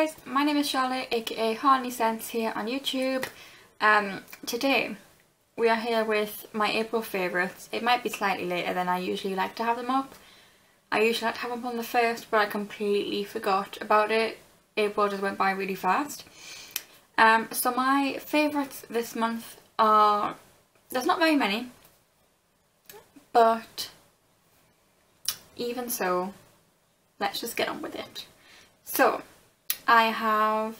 guys, my name is Charlotte, aka Harney Sense here on YouTube. Today we are here with my April favourites. It might be slightly later than I usually like to have them up. I usually like to have them on the 1st, but I completely forgot about it. April just went by really fast. So my favourites this month are, there's not very many, but even so, let's just get on with it. So, I have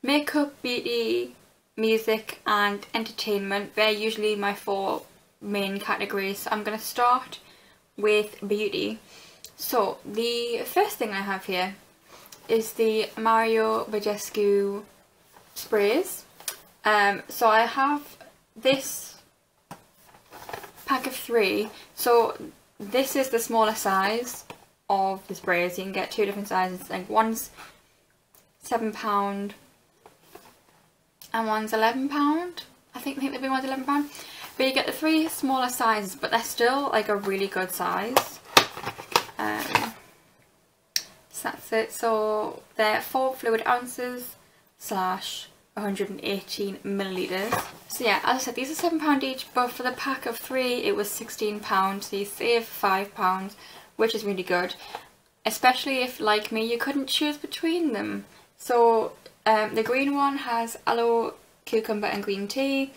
makeup, beauty, music and entertainment. They're usually my 4 main categories. So I'm going to start with beauty. So the first thing I have here is the Mario Badescu sprays. So I have this pack of 3. So this is the smaller size of the sprays. You can get 2 different sizes, like one's £7 and one's £11. I think the big one's £11. But you get the 3 smaller sizes, but they're still like a really good size. So that's it. So they're 4 fluid ounces / 118 millilitres. So yeah, as I said, these are £7 each, but for the pack of 3 it was £16, so you save £5, which is really good, especially if, like me, you couldn't choose between them. So the green one has aloe, cucumber and green tea.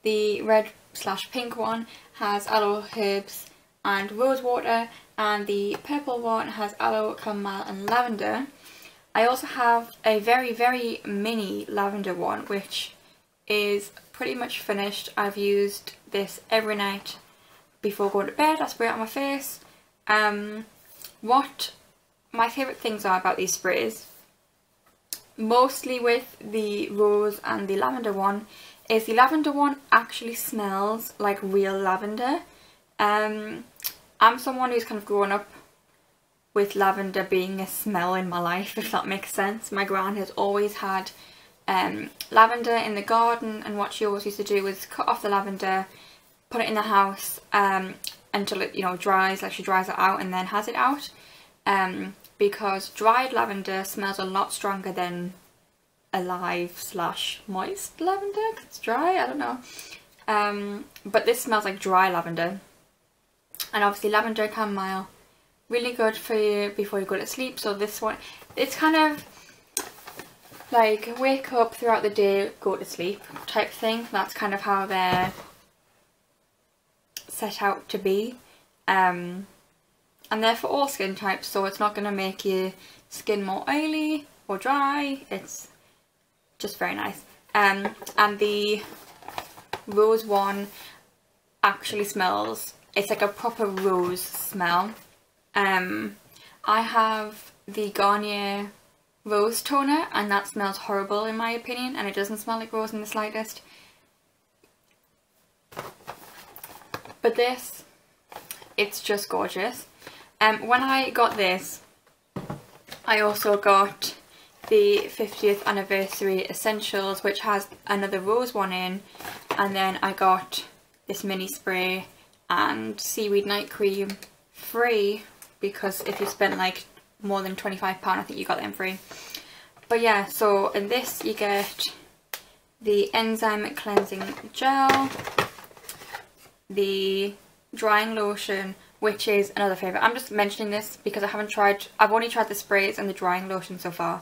The red / pink one has aloe, herbs and rose water, and the purple one has aloe, chamomile and lavender. I also have a very mini lavender one, which is pretty much finished. I've used this every night before going to bed. I spray it on my face. What my favourite things are about these sprays, mostly with the rose and the lavender one, is the lavender one actually smells like real lavender. I'm someone who's kind of grown up with lavender being a smell in my life, if that makes sense. My gran has always had lavender in the garden, and what she always used to do was cut off the lavender, put it in the house until it, dries, like she dries it out and then has it out. Because dried lavender smells a lot stronger than alive / moist lavender, because it's dry, I don't know. But this smells like dry lavender. And obviously lavender and chamomile, really good for you before you go to sleep. So this one, it's kind of like wake up throughout the day, go to sleep type thing. That's kind of how they're set out to be. And they're for all skin types, so it's not going to make your skin more oily or dry. It's just very nice. And the rose one actually smells, it's like a proper rose smell. I have the Garnier Rose Toner, and that smells horrible in my opinion, and it doesn't smell like rose in the slightest. But this, it's just gorgeous. When I got this, I also got the 50th anniversary essentials, which has another rose one in, and then I got this mini spray and seaweed night cream free, because if you spent like more than £25, I think you got them free. But yeah, so in this you get the enzyme cleansing gel, the drying lotion, which is another favourite. I'm just mentioning this because I've only tried the sprays and the drying lotion so far.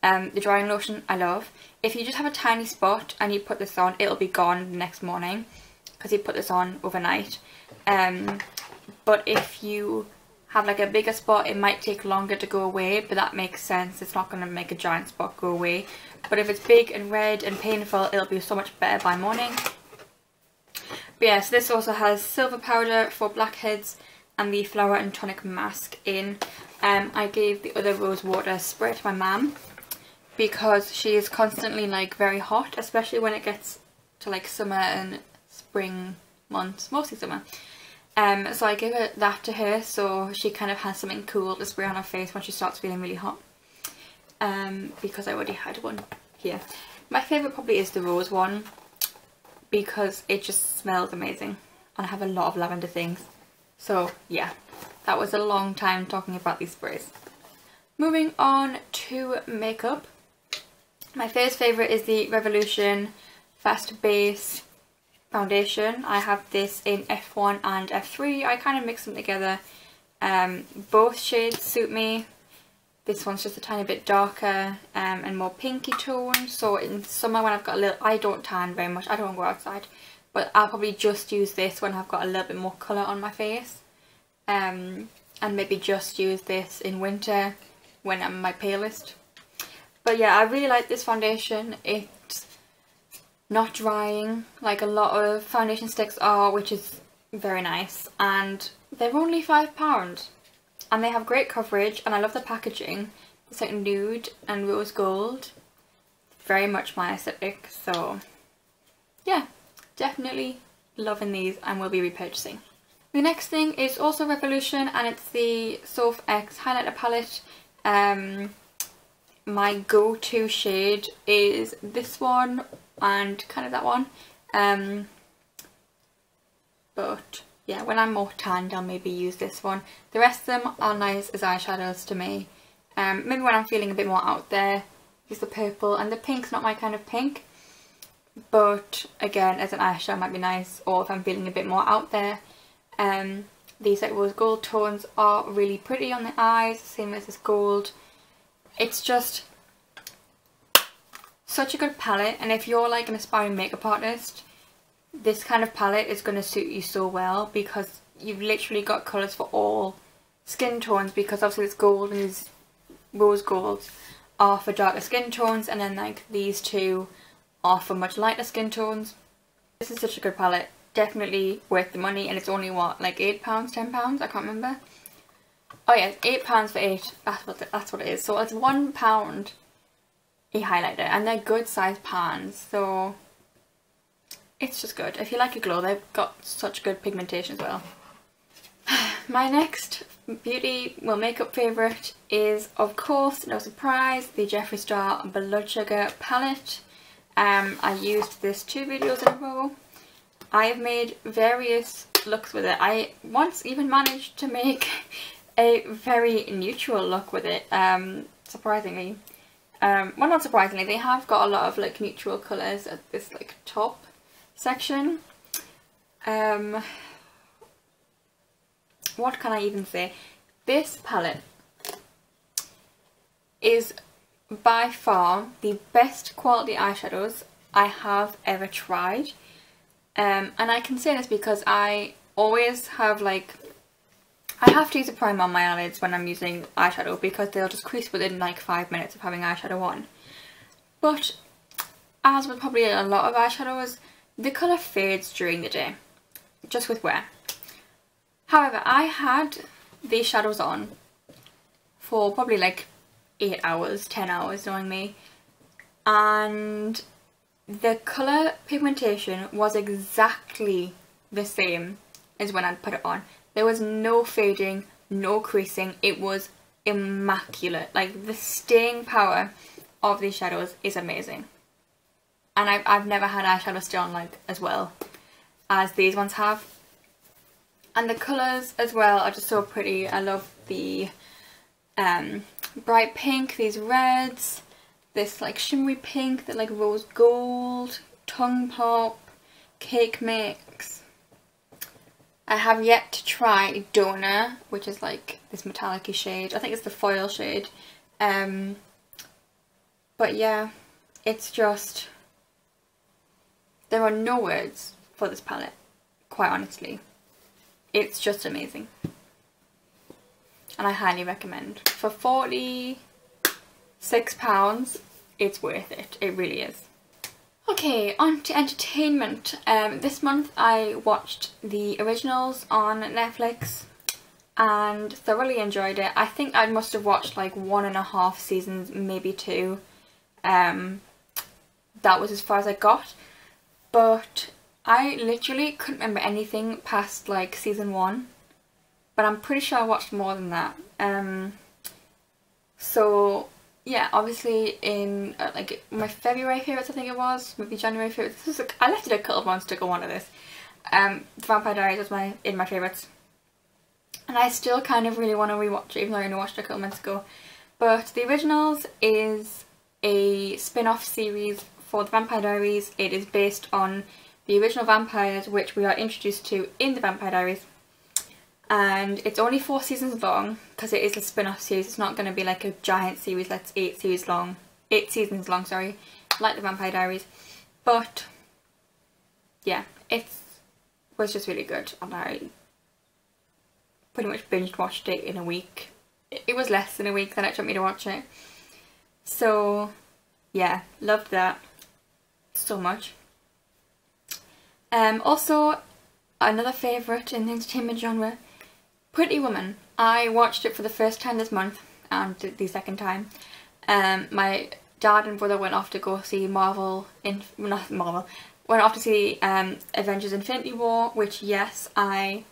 The drying lotion I love. If you just have a tiny spot and you put this on, it'll be gone the next morning, because you put this on overnight. But if you have like a bigger spot, it might take longer to go away, but that makes sense. It's not going to make a giant spot go away. But if it's big and red and painful, it'll be so much better by morning. But yes, this also has silver powder for blackheads and the flower and tonic mask in. I gave the other rose water spray to my mum because she is constantly like very hot, especially when it gets to like summer and spring months, mostly summer. So I gave that to her, so she kind of has something cool to spray on her face when she starts feeling really hot. Because I already had one here. My favourite probably is the rose one, because it just smells amazing, and I have a lot of lavender things. So yeah, that was a long time talking about these sprays. Moving on to makeup. My first favourite is the Revolution Fast Base Foundation. I have this in F1 and F3. I kind of mix them together. Both shades suit me. This one's just a tiny bit darker and more pinky tone. So in summer when I've got a little, I don't tan very much, I don't go outside. But I'll probably just use this when I've got a little bit more colour on my face. And maybe just use this in winter when I'm my palest. But yeah, I really like this foundation. It's not drying like a lot of foundation sticks are, which is very nice. And they're only £5. And they have great coverage, and I love the packaging. It's like nude and rose gold. Very much my aesthetic, so yeah, definitely loving these and will be repurchasing. The next thing is also Revolution, and it's the Soph X highlighter palette. My go-to shade is this one and kind of that one. But yeah, when I'm more tanned, I'll maybe use this one. The rest of them are nice as eyeshadows to me. Maybe when I'm feeling a bit more out there, use the purple, and the pink's not my kind of pink. But again, as an eyeshadow might be nice, or if I'm feeling a bit more out there. These like rose gold tones are really pretty on the eyes, same as this gold. It's just such a good palette, and if you're like an aspiring makeup artist, this kind of palette is going to suit you so well, because you've literally got colours for all skin tones, because obviously this gold and these rose golds are for darker skin tones, and then like these two are for much lighter skin tones. This is such a good palette, definitely worth the money, and it's only what, like £8, £10, I can't remember. Oh yeah, £8 for 8, that's what it is. So it's £1 a highlighter, and they're good sized pans, so it's just good. If you like a glow, they've got such good pigmentation as well. My next beauty, well, makeup favourite is, of course, no surprise, the Jeffree Star Blood Sugar palette. I used this 2 videos in a row. I have made various looks with it. I once even managed to make a very neutral look with it, surprisingly. Well, not surprisingly, they have got a lot of like neutral colours at this like top section. What can I even say? This palette is by far the best quality eyeshadows I have ever tried. And I can say this because I always have like, I have to use a primer on my eyelids when I'm using eyeshadow, because they'll just crease within like 5 minutes of having eyeshadow on. But as with probably a lot of eyeshadows, the colour fades during the day, just with wear. However, I had these shadows on for probably like 8 hours, 10 hours, knowing me, and the colour pigmentation was exactly the same as when I put it on. There was no fading, no creasing, it was immaculate. Like, the staying power of these shadows is amazing. And I've never had eyeshadow stay on like as well as these ones have. And the colours as well are just so pretty. I love the bright pink, these reds, this like shimmery pink, that like rose gold, tongue pop, cake mix. I have yet to try Donor, which is like this metallic-y shade. I think it's the foil shade. But yeah, it's just, there are no words for this palette, quite honestly. It's just amazing. And I highly recommend. For £46, it's worth it. It really is. Okay, on to entertainment. This month I watched The Originals on Netflix and thoroughly enjoyed it. I think I must have watched like 1.5 seasons, maybe 2. That was as far as I got. But I literally couldn't remember anything past like season 1. But I'm pretty sure I watched more than that. So yeah, obviously in like my February favourites, I think it was, maybe January favourites. I left it a couple of months to go on to this. The Vampire Diaries was in my favourites. And I still kind of really want to rewatch it, even though I only watched it a couple months ago. But The Originals is a spin-off series for the Vampire Diaries. It is based on the original vampires which we are introduced to in the Vampire Diaries. And it's only 4 seasons long because it is a spin-off series. It's not going to be like a giant series that's 8 seasons long, sorry, like the Vampire Diaries. But yeah, it was just really good, and I pretty much binge watched it in a week. It was less than a week that it took me to watch it. So yeah, loved that so much. Also, another favourite in the entertainment genre, Pretty Woman. I watched it for the first time this month and the second time. My dad and brother went off to go see went off to see Avengers Infinity War, which yes, I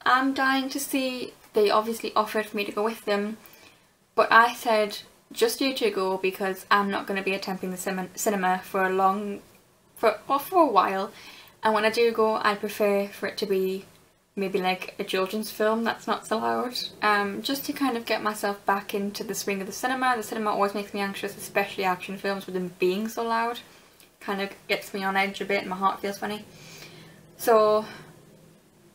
am dying to see. They obviously offered for me to go with them, but I said just you two go because I'm not going to be attempting the cinema for a while, and when I do go I prefer for it to be maybe like a children's film that's not so loud, just to kind of get myself back into the swing of the cinema. The cinema always makes me anxious, especially action films with them being so loud. Kind of gets me on edge a bit and my heart feels funny. So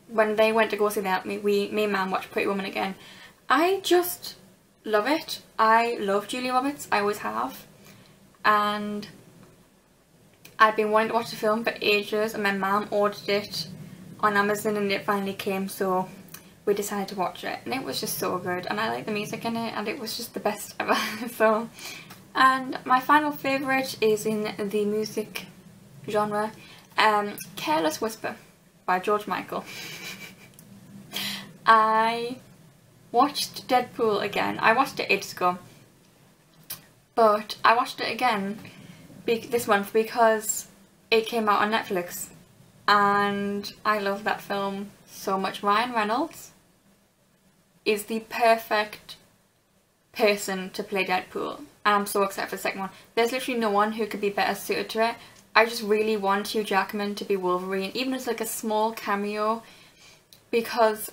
when they went to go see that, me and Mum watched Pretty Woman again. I just love it. I love Julia Roberts, I always have. And I'd been wanting to watch the film for ages, and my mum ordered it on Amazon and it finally came, so we decided to watch it. And it was just so good, and I like the music in it, and it was just the best ever. So, and my final favourite is in the music genre, Careless Whisper by George Michael. I watched Deadpool again. I watched it ages ago, but I watched it again this month because it came out on Netflix, and I love that film so much. Ryan Reynolds is the perfect person to play Deadpool, and I'm so excited for the second one. There's literally no one who could be better suited to it. I just really want Hugh Jackman to be Wolverine, even as like a small cameo, because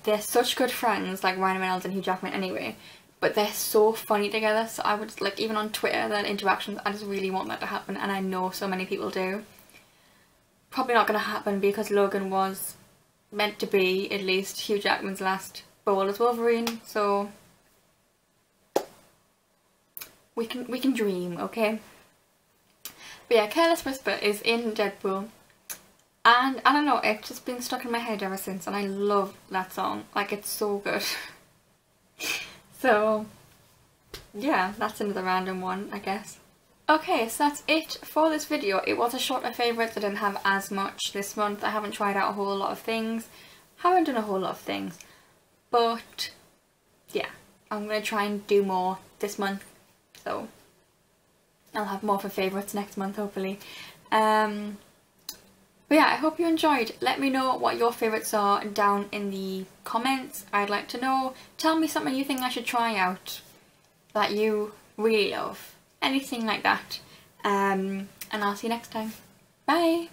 they're such good friends, like Ryan Reynolds and Hugh Jackman anyway, but they're so funny together. So I would, like, even on Twitter, their interactions, I just really want that to happen, and I know so many people do. Probably not going to happen because Logan was meant to be at least Hugh Jackman's last role as Wolverine, so we can dream, okay? But yeah, Careless Whisper is in Deadpool, and I don't know, it's just been stuck in my head ever since, and I love that song. Like, it's so good. So yeah, that's another random one, I guess. Okay, so that's it for this video. It was a shorter favourite. I didn't have as much this month. I haven't tried out a whole lot of things. Haven't done a whole lot of things. But yeah, I'm going to try and do more this month. So I'll have more for favourites next month, hopefully. But yeah, I hope you enjoyed. Let me know what your favourites are down in the comments. I'd like to know. Tell me something you think I should try out that you really love. Anything like that. And I'll see you next time. Bye!